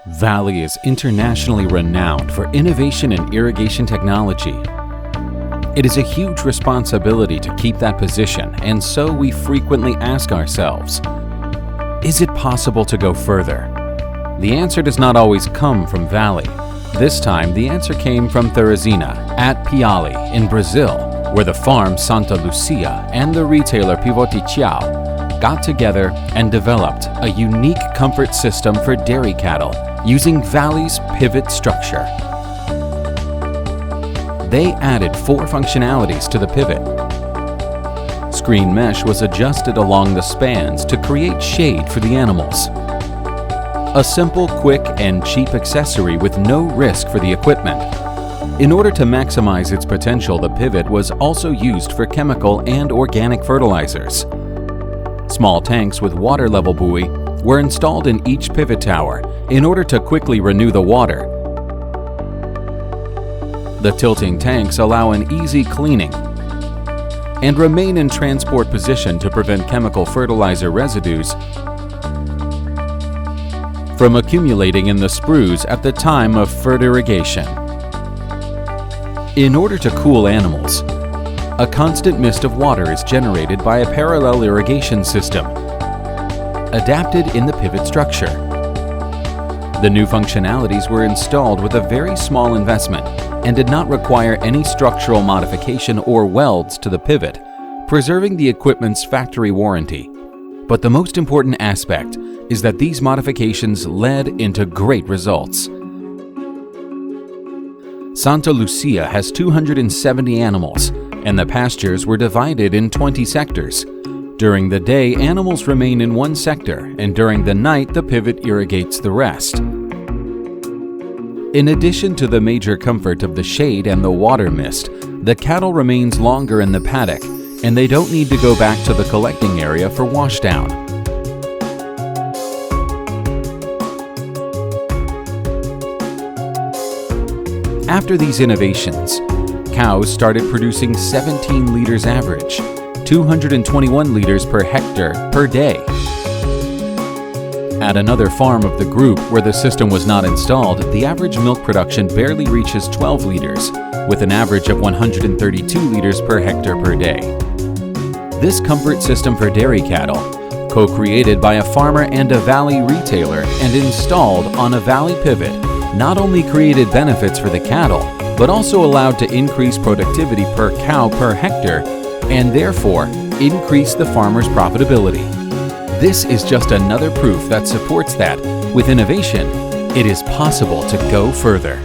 Valley is internationally renowned for innovation in irrigation technology. It is a huge responsibility to keep that position, and so we frequently ask ourselves, is it possible to go further? The answer does not always come from Valley. This time, the answer came from Teresina at Piali in Brazil, where the farm Santa Lucia and the retailer Pivotichau got together and developed a unique comfort system for dairy cattle using Valley's pivot structure. They added 4 functionalities to the pivot. Screen mesh was adjusted along the spans to create shade for the animals. A simple, quick, and cheap accessory with no risk for the equipment. In order to maximize its potential, the pivot was also used for chemical and organic fertilizers. Small tanks with water level buoy were installed in each pivot tower in order to quickly renew the water. The tilting tanks allow an easy cleaning and remain in transport position to prevent chemical fertilizer residues from accumulating in the sprues at the time of fertirrigation. In order to cool animals, a constant mist of water is generated by a parallel irrigation system, adapted in the pivot structure. The new functionalities were installed with a very small investment and did not require any structural modification or welds to the pivot, preserving the equipment's factory warranty. But the most important aspect is that these modifications led into great results. Santa Lucia has 270 animals, and the pastures were divided in 20 sectors. During the day, animals remain in one sector, and during the night, the pivot irrigates the rest. In addition to the major comfort of the shade and the water mist, the cattle remains longer in the paddock, and they don't need to go back to the collecting area for washdown. After these innovations, cows started producing 17 liters average, 221 liters per hectare per day. At another farm of the group where the system was not installed, the average milk production barely reaches 12 liters, with an average of 132 liters per hectare per day. This comfort system for dairy cattle, co-created by a farmer and a Valley retailer and installed on a Valley pivot, not only created benefits for the cattle, but also allowed to increase productivity per cow per hectare and therefore increase the farmer's profitability. This is just another proof that supports that, with innovation, it is possible to go further.